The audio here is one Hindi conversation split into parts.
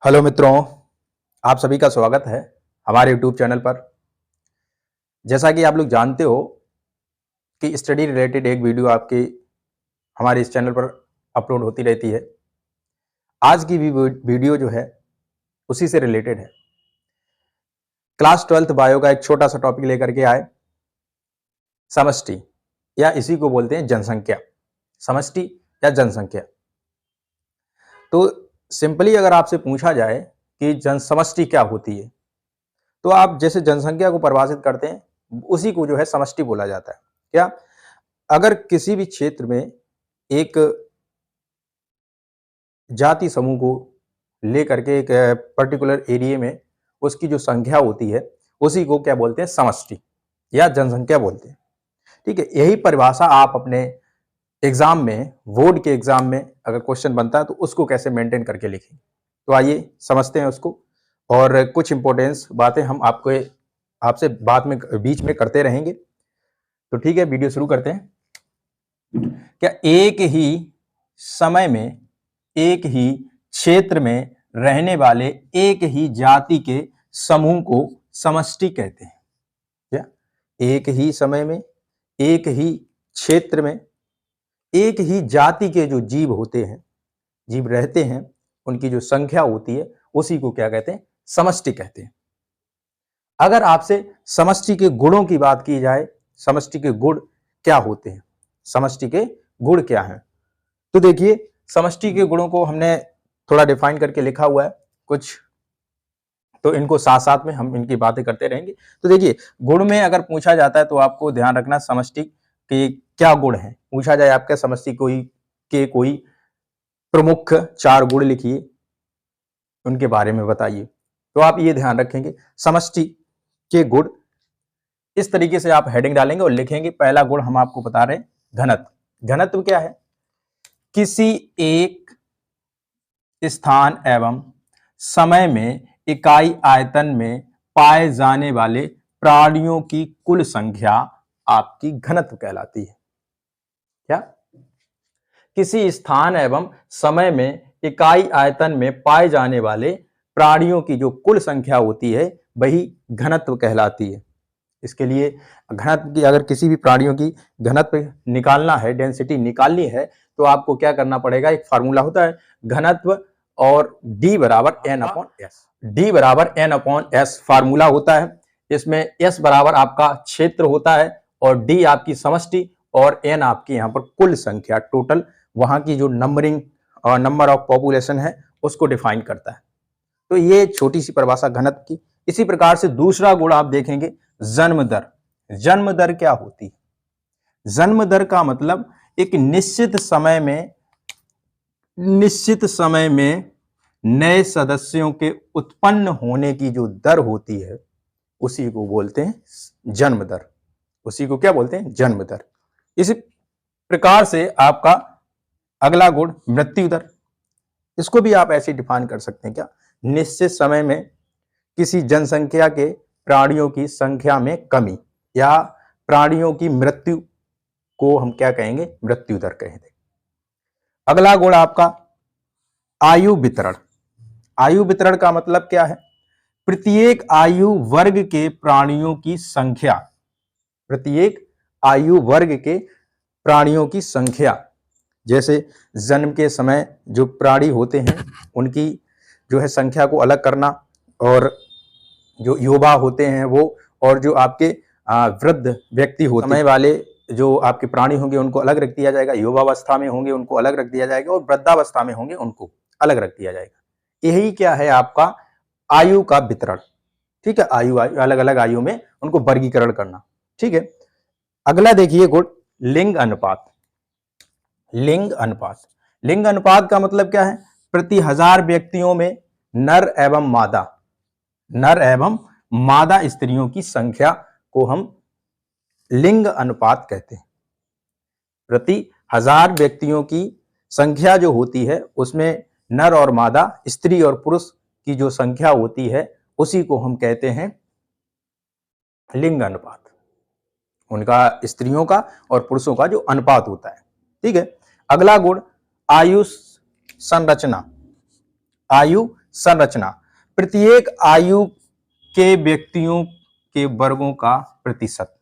हेलो मित्रों, आप सभी का स्वागत है हमारे YouTube चैनल पर। जैसा कि आप लोग जानते हो कि स्टडी रिलेटेड एक वीडियो आपकी हमारे इस चैनल पर अपलोड होती रहती है। आज की भी वीडियो जो है उसी से रिलेटेड है। क्लास 12th बायो का एक छोटा सा टॉपिक लेकर के आए, समष्टि या इसी को बोलते हैं जनसंख्या। समष्टि या जनसंख्या। तो सिंपली अगर आपसे पूछा जाए कि समष्टि क्या होती है, तो आप जैसे जनसंख्या को परिभाषित करते हैं उसी को जो है समष्टि बोला जाता है। क्या? अगर किसी भी क्षेत्र में एक जाति समूह को लेकर के एक पर्टिकुलर एरिया में उसकी जो संख्या होती है उसी को क्या बोलते हैं? समष्टि या जनसंख्या बोलते हैं। ठीक है, यही परिभाषा आप अपने एग्जाम में, बोर्ड के एग्जाम में अगर क्वेश्चन बनता है तो उसको कैसे मेंटेन करके लिखेंगे। तो आइए समझते हैं उसको, और कुछ इंपॉर्टेंस बातें हम आपसे बाद में बीच में करते रहेंगे। तो ठीक है, वीडियो शुरू करते हैं। क्या एक ही समय में एक ही क्षेत्र में रहने वाले एक ही जाति के समूह को समष्टि कहते हैं? क्या एक ही समय में एक ही क्षेत्र में एक ही जाति के जो जीव होते हैं, जीव रहते हैं, उनकी जो संख्या होती है उसी को क्या कहते हैं? समष्टि कहते हैं। अगर आपसे समष्टि के गुणों की बात की जाए, समष्टि के गुण क्या होते हैं, समष्टि के गुण क्या हैं, तो देखिए समष्टि के गुणों को हमने थोड़ा डिफाइन करके लिखा हुआ है कुछ, तो इनको साथ साथ में हम इनकी बातें करते रहेंगे। तो देखिए गुण में अगर पूछा जाता है तो आपको ध्यान रखना समष्टि के क्या गुण हैं। पूछा जाए आपके समष्टि कोई प्रमुख 4 गुण लिखिए, उनके बारे में बताइए, तो आप ये ध्यान रखेंगे समष्टि के गुण। इस तरीके से आप हेडिंग डालेंगे और लिखेंगे। पहला गुण हम आपको बता रहे हैं घनत्व। घनत्व क्या है? किसी एक स्थान एवं समय में इकाई आयतन में पाए जाने वाले प्राणियों की कुल संख्या आपकी घनत्व कहलाती है। क्या? किसी स्थान एवं समय में इकाई आयतन में पाए जाने वाले प्राणियों की जो कुल संख्या होती है वही घनत्व कहलाती है। इसके लिए घनत्व की, अगर किसी भी प्राणियों की घनत्व निकालना है, डेंसिटी निकालनी है, तो आपको क्या करना पड़ेगा? एक फार्मूला होता है घनत्व और D बराबर N अपॉन S। D बराबर N अपॉन S फार्मूला होता है। इसमें S बराबर आपका क्षेत्र होता है और D आपकी समष्टि और N आपकी यहाँ पर कुल संख्या, टोटल वहां की जो नंबरिंग और नंबर ऑफ पॉपुलेशन है उसको डिफाइन करता है। तो ये छोटी सी परिभाषा घनत्व की। इसी प्रकार से दूसरा गुण आप देखेंगे जन्म दर। जन्म दर क्या होती है? जन्म दर का मतलब एक निश्चित समय में नए सदस्यों के उत्पन्न होने की जो दर होती है उसी को बोलते हैं जन्म दर। उसी को क्या बोलते हैं? जन्म दर। इसी प्रकार से आपका अगला गुण मृत्यु दर। इसको भी आप ऐसे डिफाइन कर सकते हैं। क्या? निश्चित समय में किसी जनसंख्या के प्राणियों की संख्या में कमी या प्राणियों की मृत्यु को हम क्या कहेंगे? मृत्यु दर कहेंगे। अगला गुण आपका आयु वितरण। आयु वितरण का मतलब क्या है? प्रत्येक आयु वर्ग के प्राणियों की संख्या, प्रत्येक आयु वर्ग के प्राणियों की संख्या, जैसे जन्म के समय जो प्राणी होते हैं उनकी जो है संख्या को अलग करना, और जो युवा होते हैं वो, और जो आपके वृद्ध व्यक्ति होते समय वाले जो आपके प्राणी होंगे उनको अलग रख दिया जाएगा, युवावस्था में होंगे उनको अलग रख दिया जाएगा, और वृद्धावस्था में होंगे उनको अलग रख दिया जाएगा। यही क्या है? आपका आयु का वितरण। ठीक है, आयु अलग अलग आयु में उनको वर्गीकरण करना। ठीक है, अगला देखिए गुण लिंग अनुपात। लिंग अनुपात। लिंग अनुपात का मतलब क्या है? प्रति 1000 व्यक्तियों में नर एवं मादा स्त्रियों की संख्या को हम लिंग अनुपात कहते हैं। प्रति 1000 व्यक्तियों की संख्या जो होती है उसमें नर और मादा, स्त्री और पुरुष की जो संख्या होती है उसी को हम कहते हैं लिंग अनुपात। उनका, स्त्रियों का और पुरुषों का जो अनुपात होता है। ठीक है, अगला गुण आयु संरचना। आयु संरचना, प्रत्येक आयु के व्यक्तियों के वर्गों का प्रतिशत,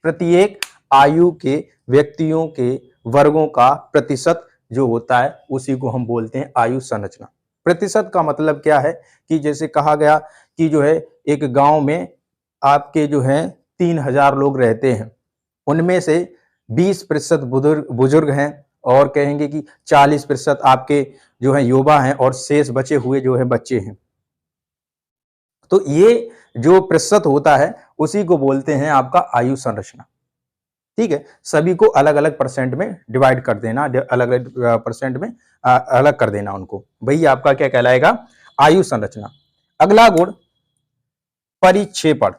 प्रत्येक आयु के व्यक्तियों के वर्गों का प्रतिशत जो होता है उसी को हम बोलते हैं आयु संरचना। प्रतिशत का मतलब क्या है कि जैसे कहा गया कि जो है एक गांव में आपके जो है 3000 लोग रहते हैं, उनमें से 20% बुजुर्ग हैं और कहेंगे कि 40% आपके जो है युवा हैं और शेष बचे हुए जो है बच्चे हैं। तो ये जो प्रतिशत होता है उसी को बोलते हैं आपका आयु संरचना। ठीक है, सभी को अलग अलग परसेंट में डिवाइड कर देना, अलग अलग परसेंट में अलग कर देना उनको, वही आपका क्या कहलाएगा, आयु संरचना। अगला गुण परिक्षेपण।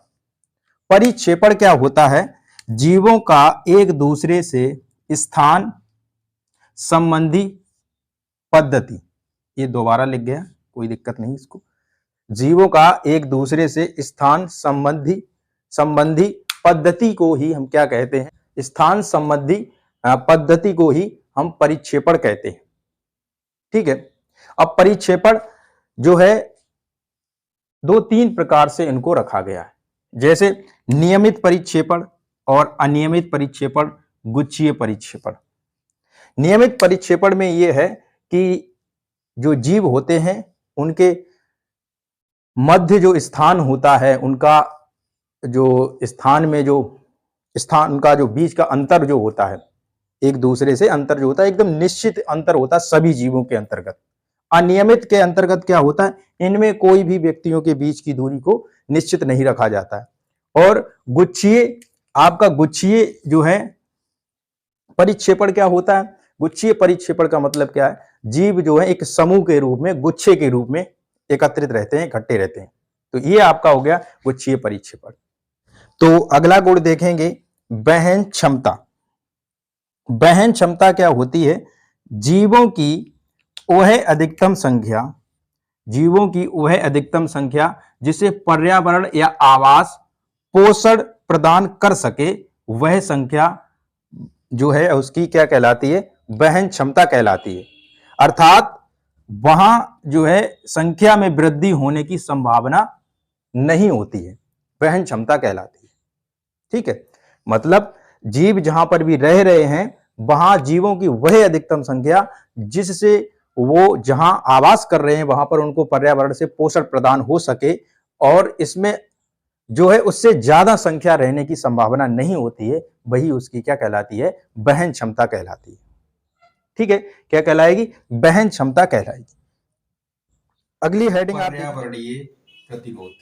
परिक्षेपण क्या होता है, जीवों का एक दूसरे से स्थान संबंधी पद्धति, ये दोबारा लिख गया कोई दिक्कत नहीं इसको, जीवों का एक दूसरे से स्थान संबंधी पद्धति को ही हम क्या कहते हैं, स्थान संबंधी पद्धति को ही हम परिक्षेपण कहते हैं। ठीक है, अब परिक्षेपण जो है 2-3 प्रकार से इनको रखा गया है, जैसे नियमित परिक्षेपण और अनियमित परिक्षेपण, गुच्छीय परिक्षेपण। नियमित परिक्षेपण में यह है कि जो जीव होते हैं उनके मध्य जो स्थान होता है, उनका जो स्थान में जो स्थान, उनका जो बीच का अंतर जो होता है, एक दूसरे से अंतर जो होता है एकदम निश्चित अंतर होता है सभी जीवों के अंतर्गत। अनियमित के अंतर्गत क्या होता है, इनमें कोई भी व्यक्तियों के बीच की दूरी को निश्चित नहीं रखा जाता है। और गुच्छीय, आपका गुच्छीय जो है परिक्षेपण क्या होता है, गुच्छीय परिक्षेपण का मतलब क्या है, जीव जो है एक समूह के रूप में, गुच्छे के रूप में एकत्रित रहते हैं, इकट्ठे रहते हैं। तो ये आपका हो गया गुच्छीय परिक्षेपण। तो अगला गुण देखेंगे वहन क्षमता। वहन क्षमता क्या होती है, जीवों की वह अधिकतम संख्या, जीवों की वह अधिकतम संख्या जिसे पर्यावरण या आवास पोषण प्रदान कर सके, वह संख्या जो है उसकी क्या कहलाती है, वहन क्षमता कहलाती है। अर्थात वहां जो है संख्या में वृद्धि होने की संभावना नहीं होती है, वहन क्षमता कहलाती है। ठीक है, मतलब जीव जहां पर भी रह रहे हैं वहां जीवों की वह अधिकतम संख्या जिससे वो जहां आवास कर रहे हैं वहां पर उनको पर्यावरण से पोषण प्रदान हो सके, और इसमें जो है उससे ज्यादा संख्या रहने की संभावना नहीं होती है, वही उसकी क्या कहलाती है, वहन क्षमता कहलाती है। ठीक है, क्या कहलाएगी, वहन क्षमता कहलाएगी। अगली हेडिंग पर्यावरणीय प्रतिरोध।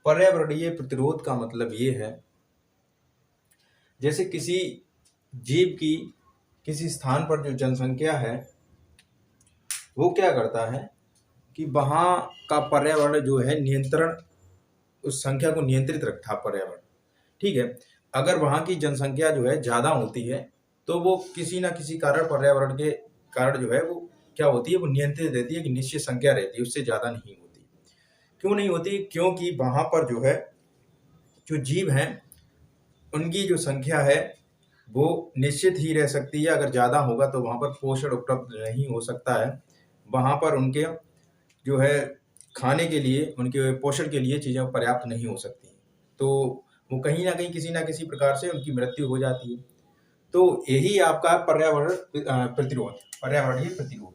पर्यावरणीय प्रतिरोध का मतलब ये है, जैसे किसी जीव की किसी स्थान पर जो जनसंख्या है वो क्या करता है कि वहां का पर्यावरण जो है नियंत्रण, उस संख्या को नियंत्रित रखता है पर्यावरण। ठीक है, अगर वहां की जनसंख्या जो है ज्यादा होती है तो वो किसी ना किसी कारण, पर्यावरण के कारण जो है वो क्या होती है, वो नियंत्रित रहती है कि निश्चित संख्या रहती है, उससे ज्यादा नहीं होती। क्यों नहीं होती, क्योंकि वहां पर जो है जो जीव हैं उनकी जो संख्या है वो निश्चित ही रह सकती है। अगर ज़्यादा होगा तो वहाँ पर पोषण उपलब्ध नहीं हो सकता है, वहाँ पर उनके जो है खाने के लिए, उनके पोषण के लिए चीज़ें पर्याप्त नहीं हो सकती, तो वो कहीं ना कहीं किसी ना किसी प्रकार से उनकी मृत्यु हो जाती है। तो यही आपका पर्यावरण प्रतिरोध, पर्यावरणीय प्रतिरोध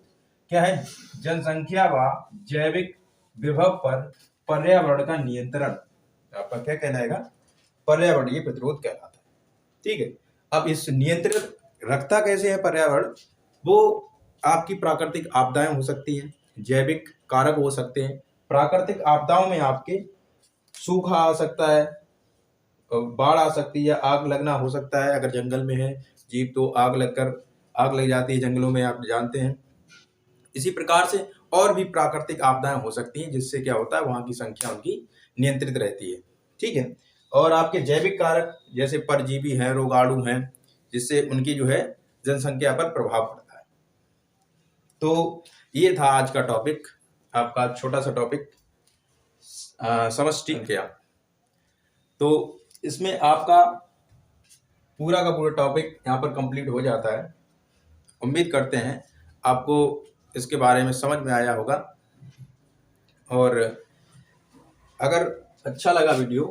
क्या है, जनसंख्या व जैविक विभव पर पर्यावरण का नियंत्रण, आपका क्या कहलाएगा, पर्यावरणीय प्रतिरोध कहलाता है। ठीक है, अब इस नियंत्रित रखता कैसे है पर्यावरण, वो आपकी प्राकृतिक आपदाएं हो सकती हैं, जैविक कारक हो सकते हैं। प्राकृतिक आपदाओं में आपके सूखा आ सकता है, बाढ़ आ सकती है, आग लगना हो सकता है। अगर जंगल में है जीव तो आग लग जाती है जंगलों में, आप जानते हैं। इसी प्रकार से और भी प्राकृतिक आपदाएं हो सकती हैं जिससे क्या होता है, वहां की संख्या उनकी नियंत्रित रहती है। ठीक है, और आपके जैविक कारक जैसे परजीवी हैं, रोगाणु हैं, जिससे उनकी जो है जनसंख्या पर प्रभाव पड़ता है। तो ये था आज का टॉपिक, आपका छोटा सा टॉपिक समष्टि संख्या। तो इसमें आपका पूरा का पूरा टॉपिक यहाँ पर कंप्लीट हो जाता है। उम्मीद करते हैं आपको इसके बारे में समझ में आया होगा। और अगर अच्छा लगा वीडियो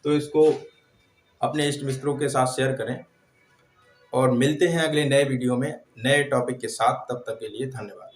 तो इसको अपने इष्ट मित्रों के साथ शेयर करें और मिलते हैं अगले नए वीडियो में नए टॉपिक के साथ। तब तक के लिए धन्यवाद।